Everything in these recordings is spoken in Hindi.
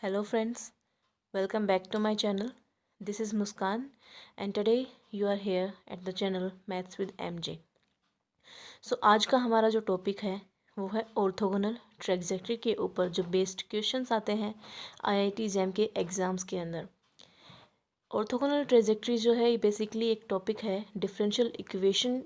Hello friends, welcome back to my channel. This is Muskan and today you are here at the channel Maths with MJ. So आज का हमारा जो टॉपिक है वो है ऑर्थोगोनल ट्रैजेक्टरी के ऊपर जो बेस्ड क्वेश्चंस आते हैं आईआईटी जैम के एग्ज़ाम्स के अंदर। ऑर्थोगोनल ट्रैजेक्टरी जो है ये बेसिकली एक टॉपिक है डिफरेंशियल इक्वेशन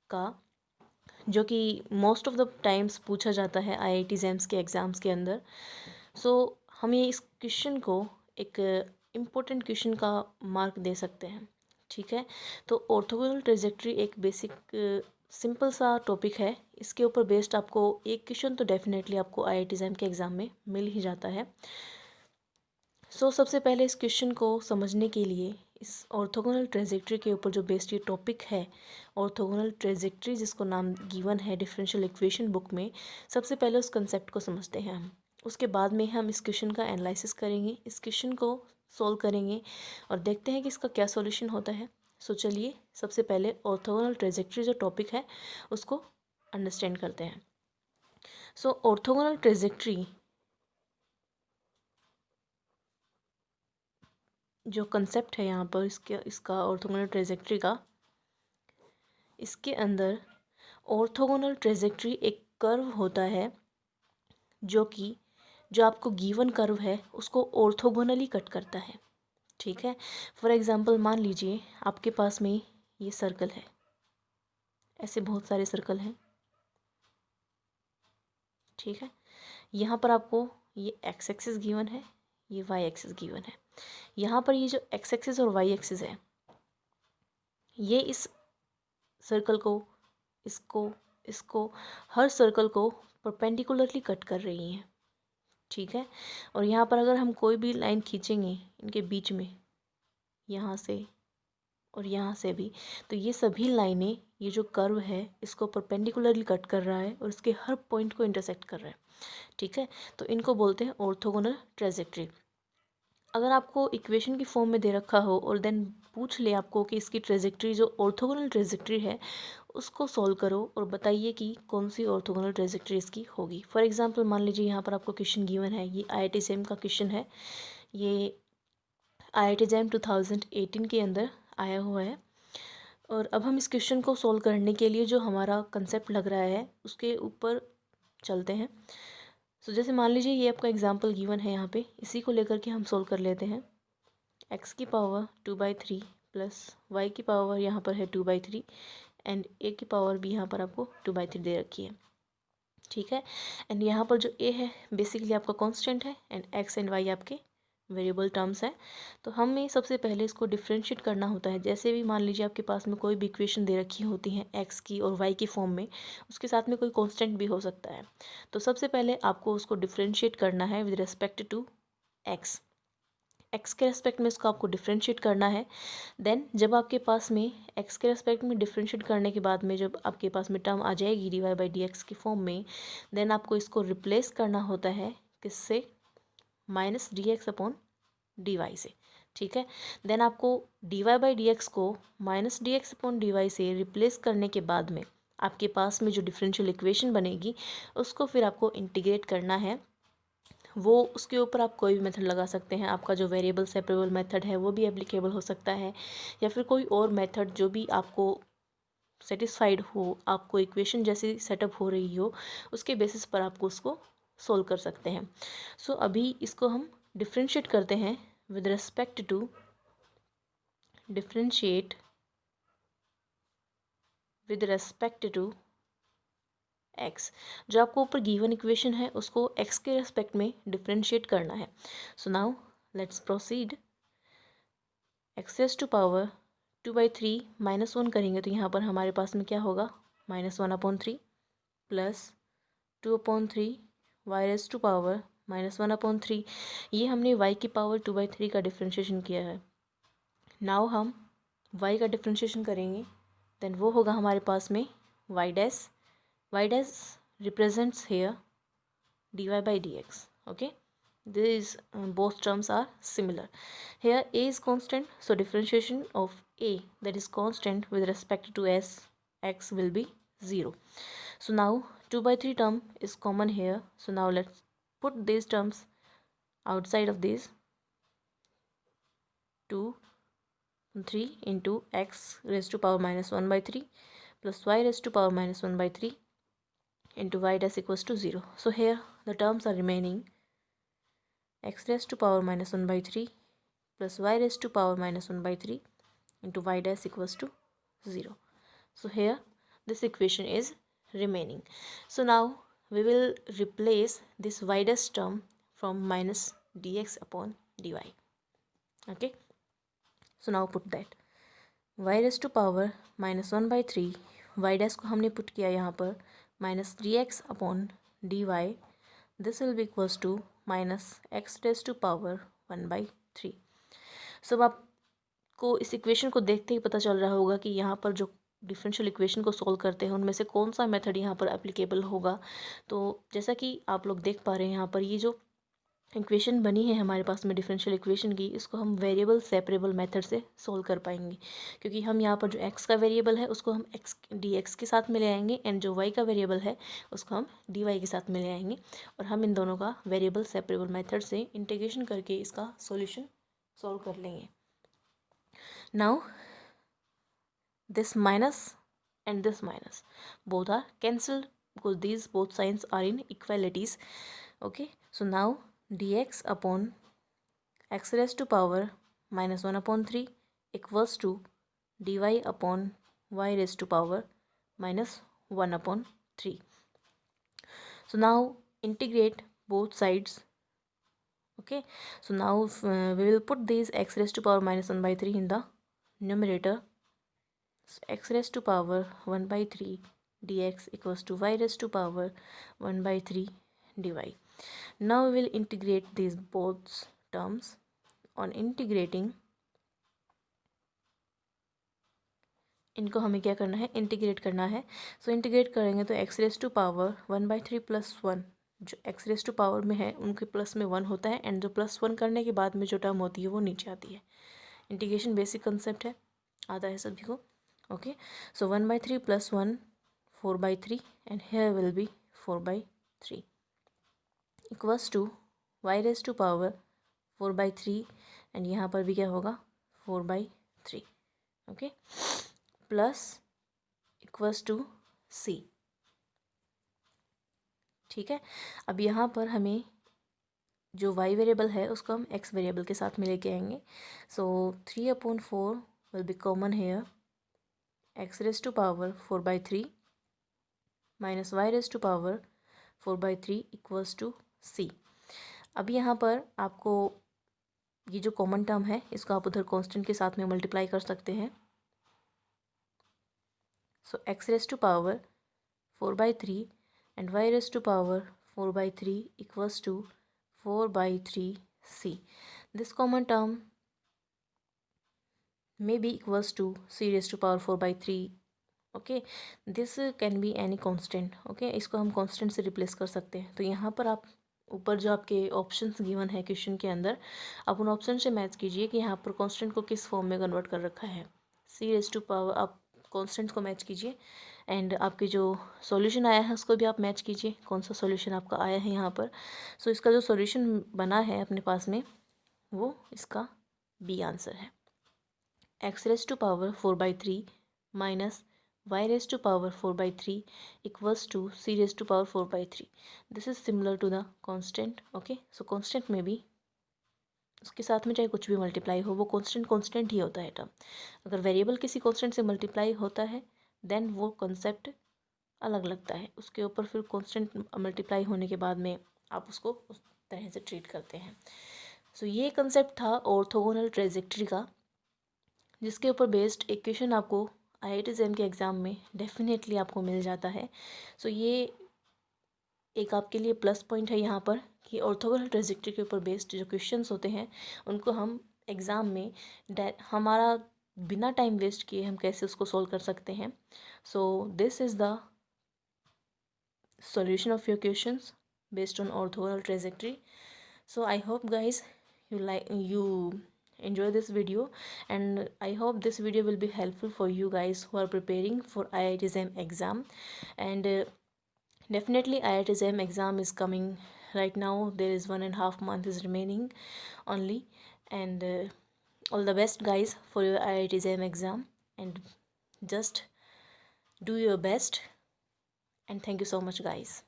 का, जो कि मोस्ट ऑफ द टाइम्स पूछा जाता है आईआईटी जैम्स के एग्ज़ाम्स के अंदर। हम ये इस क्वेश्चन को एक इम्पोर्टेंट क्वेश्चन का मार्क दे सकते हैं। ठीक है, तो ऑर्थोगोनल ट्रेजेक्ट्री एक बेसिक सिंपल सा टॉपिक है। इसके ऊपर बेस्ड आपको एक क्वेश्चन तो डेफिनेटली आपको आईआईटी जैम के एग्ज़ाम में मिल ही जाता है। सबसे पहले इस क्वेश्चन को समझने के लिए इस ऑर्थोगोनल ट्रेजेक्ट्री के ऊपर जो बेस्ड ये टॉपिक है ऑर्थोगोनल ट्रेजेक्ट्री, जिसको नाम गिवन है डिफरेंशियल इक्वेशन बुक में, सबसे पहले उस कंसेप्ट को समझते हैं हम। उसके बाद में हम इस क्वेश्चन का एनालिसिस करेंगे, इस क्वेश्चन को सोल्व करेंगे और देखते हैं कि इसका क्या सॉल्यूशन होता है। चलिए सबसे पहले ऑर्थोगोनल ट्रेजेक्ट्री जो टॉपिक है उसको अंडरस्टैंड करते हैं। ऑर्थोगोनल ट्रेजेक्ट्री जो कंसेप्ट है यहाँ पर इसका ऑर्थोगोनल ट्रेजेक्ट्री का, इसके अंदर ऑर्थोगोनल ट्रेजेक्ट्री एक कर्व होता है जो आपको गिवन कर्व है उसको ऑर्थोगोनली कट करता है। ठीक है, फॉर एग्जांपल मान लीजिए आपके पास में ये सर्कल है, ऐसे बहुत सारे सर्कल हैं। ठीक है, यहाँ पर आपको ये एक्स एक्सिस गिवन है, ये वाई एक्सिस गिवन है। यहाँ पर ये जो एक्स एक्सिस और वाई एक्सिस है ये इस सर्कल को, इसको इसको हर सर्कल को परपेंडिकुलरली कट कर रही हैं। ठीक है, और यहाँ पर अगर हम कोई भी लाइन खींचेंगे इनके बीच में, यहाँ से और यहाँ से भी, तो ये सभी लाइनें, ये जो कर्व है इसको परपेंडिकुलरली कट कर रहा है और इसके हर पॉइंट को इंटरसेक्ट कर रहा है। ठीक है, तो इनको बोलते हैं ऑर्थोगोनल ट्रेजेक्ट्री। अगर आपको इक्वेशन की फॉर्म में दे रखा हो और देन पूछ ले आपको कि इसकी ट्रेजेक्ट्री जो ऑर्थोगोनल ट्रेजेक्ट्री है उसको सॉल्व करो और बताइए कि कौन सी ऑर्थोगोनल ट्रेजेक्ट्री इसकी होगी। फॉर एग्जांपल मान लीजिए यहाँ पर आपको क्वेश्चन गिवन है, ये आईआईटी जैम का क्वेश्चन है, ये आईआईटी जैम 2018 के अंदर आया हुआ है। और अब हम इस क्वेश्चन को सॉल्व करने के लिए जो हमारा कंसेप्ट लग रहा है उसके ऊपर चलते हैं। जैसे मान लीजिए ये आपका एग्जांपल गिवन है यहाँ पे, इसी को लेकर के हम सॉल्व कर लेते हैं। x की पावर 2/3 प्लस y की पावर यहाँ पर है 2/3 एंड a की पावर भी यहाँ पर आपको 2/3 दे रखी है। ठीक है, एंड यहाँ पर जो a है बेसिकली आपका कांस्टेंट है एंड x एंड y आपके वेरिएबल टर्म्स है। तो हमें सबसे पहले इसको डिफ्रेंशिएट करना होता है। जैसे भी मान लीजिए आपके पास में कोई भी इक्वेशन दे रखी होती हैं x की और y की फॉर्म में, उसके साथ में कोई कांस्टेंट भी हो सकता है। तो सबसे पहले आपको उसको डिफ्रेंशिएट करना है विद रिस्पेक्ट टू x के रेस्पेक्ट में इसको आपको डिफ्रेंशिएट करना है। देन जब आपके पास में x के रेस्पेक्ट में डिफ्रेंशिएट करने के बाद में जब आपके पास में टर्म आ जाएगी dy/dx की फॉर्म में, देन आपको इसको रिप्लेस करना होता है किससे, -dx/dy से। ठीक है, देन आपको dy/dx को -dx/dy से रिप्लेस करने के बाद में आपके पास में जो डिफरेंशियल इक्वेशन बनेगी उसको फिर आपको इंटीग्रेट करना है। वो उसके ऊपर आप कोई भी मेथड लगा सकते हैं। आपका जो वेरिएबल सेपरेबल मेथड है वो भी एप्लीकेबल हो सकता है, या फिर कोई और मेथड जो भी आपको सेटिस्फाइड हो, आपको इक्वेशन जैसी सेटअप हो रही हो, उसके बेसिस पर आपको उसको सोल्व कर सकते हैं। अभी इसको हम डिफ्रेंशिएट करते हैं with respect to differentiate with respect to x. जो आपको ऊपर गिवन इक्वेशन है उसको एक्स के रेस्पेक्ट में डिफ्रेंशिएट करना है। Now let's proceed. X raise to power 2/3 -1 करेंगे तो यहाँ पर हमारे पास में क्या होगा, -1/3 plus 2/3 y raise to power -1/3। ये हमने y की पावर 2/3 का डिफ्रेंशिएशन किया है। नाउ हम y का डिफ्रेंशिएशन करेंगे, देन वो होगा हमारे पास में y dash represents here dy/dx. Okay, these both terms are similar. Here a is constant, so differentiation of a that is constant with respect to x will be 0. So now 2/3 term is common here. So now let's put these terms outside of this 2 3 into x raised to power minus 1 by 3 plus y raised to power minus 1 by 3 into y dash equals to 0. So here the terms are remaining x raised to power minus 1 by 3 plus y raised to power minus 1 by 3 into y dash equals to 0. So here this equation is remaining. So now we will replace this y dash term from minus dx upon dy. Okay, so now put that y raised to power minus 1 by 3 y dash को हमने पुट किया यहाँ पर minus 3x upon dy. This will be equals to minus x raised to power 1 by 3. So आपको इस इक्वेशन को देखते ही पता चल रहा होगा कि यहाँ पर जो डिफरेंशियल इक्वेशन को सोल्व करते हैं उनमें से कौन सा मेथड यहाँ पर एप्लीकेबल होगा. तो जैसा कि आप लोग देख पा रहे हैं यहाँ पर ये जो इक्वेशन बनी है हमारे पास में डिफरेंशियल इक्वेशन की, इसको हम वेरिएबल सेपरेबल मेथड से सोल्व कर पाएंगे, क्योंकि हम यहाँ पर जो x का वेरिएबल है उसको हम x dx के साथ में ले आएंगे एंड जो y का वेरिएबल है उसको हम dy के साथ में ले आएंगे और हम इन दोनों का वेरिएबल सेपरेबल मेथड से इंटीग्रेशन करके इसका सॉल्यूशन सोल्व कर लेंगे. Now this minus and this minus both are cancelled because these both signs are in equalities. Okay, so now dx upon x raised to power minus 1 upon 3 equals to dy upon y raised to power minus 1 upon 3. So now integrate both sides. Okay, so now we will put these x raised to power minus 1 by 3 in the numerator. So x raised to power 1 by 3 dx equals to y raised to power 1 by 3 dy. Now we will integrate these both terms. On integrating इनको हमें क्या करना है, इंटीग्रेट करना है. सो इंटीग्रेट करेंगे तो x raise to power 1 by 3 plus 1 जो x रेस टू पावर में है उनके प्लस में 1 होता है एंड जो प्लस 1 करने के बाद में जो टर्म होती है वो नीचे आती है. इंटीग्रेशन बेसिक कंसेप्ट है, आता है सभी को. Okay, so 1 by 3 plus 1 4 by 3 and here will be 4 by 3 equals to y raise to power 4 by 3 and यहाँ पर भी क्या होगा 4 by 3. Okay, plus equals to c. ठीक है, अब यहाँ पर हमें जो y वेरिएबल है उसको हम x वेरिएबल के साथ में लेके आएंगे. So 3/4 will be common here, x raise to power 4 by 3 minus y raise to power 4 by 3 equals to c. अब यहाँ पर आपको ये जो कॉमन टर्म है इसको आप उधर कांस्टेंट के साथ में मल्टीप्लाई कर सकते हैं. So x raise to power 4 by 3 and y raised to power 4 by 3 equals to 4 by 3c. This common term may be equals to c raised to power 4 by 3. Okay, this can be any constant. Okay, इसको हम constant से replace कर सकते हैं. तो यहाँ पर आप ऊपर जो आपके ऑप्शंस गिवन है क्वेश्चन के अंदर, आप उन ऑप्शन से मैच कीजिए कि यहाँ पर कांस्टेंट को किस फॉर्म में कन्वर्ट कर रखा है. c raised to power, आप कांस्टेंट को मैच कीजिए एंड आपके जो सॉल्यूशन आया है उसको भी आप मैच कीजिए कौन सा सॉल्यूशन आपका आया है यहाँ पर. सो इसका जो सॉल्यूशन बना है अपने पास में वो इसका बी आंसर है. x raise to power 4 by 3 minus y raise to power 4 by 3 equals to c raise to power 4 by 3. This is similar to the constant. Okay, so constant में भी उसके साथ में चाहे कुछ भी मल्टीप्लाई हो वो कांस्टेंट ही होता है टर्म. अगर वेरिएबल किसी कांस्टेंट से मल्टीप्लाई होता है देन वो कॉन्सेप्ट अलग लगता है, उसके ऊपर फिर कांस्टेंट मल्टीप्लाई होने के बाद में आप उसको उस तरह से ट्रीट करते हैं. सो ये कंसेप्ट था ऑर्थोगोनल ट्रेजेक्टरी का, जिसके ऊपर बेस्ड एक क्वेश्चन आपको IIT JEM के एग्ज़ाम में डेफिनेटली आपको मिल जाता है. सो ये एक आपके लिए प्लस पॉइंट है यहाँ पर कि ऑर्थोगोनल ट्रेजेक्टरी के ऊपर बेस्ड जो क्वेश्चंस होते हैं उनको हम एग्ज़ाम में हमारा बिना टाइम वेस्ट किए हम कैसे उसको सोल्व कर सकते हैं. So this is the solution of your questions based on orthogonal trajectory. So I hope guys you enjoy this video, and I hope this video will be helpful for you guys who are preparing for IIT JEM exam. And definitely IIT JEM exam is coming right now there is 1.5 month is remaining only. And all the best guys for your IIT JAM exam, and just do your best. And thank you so much guys.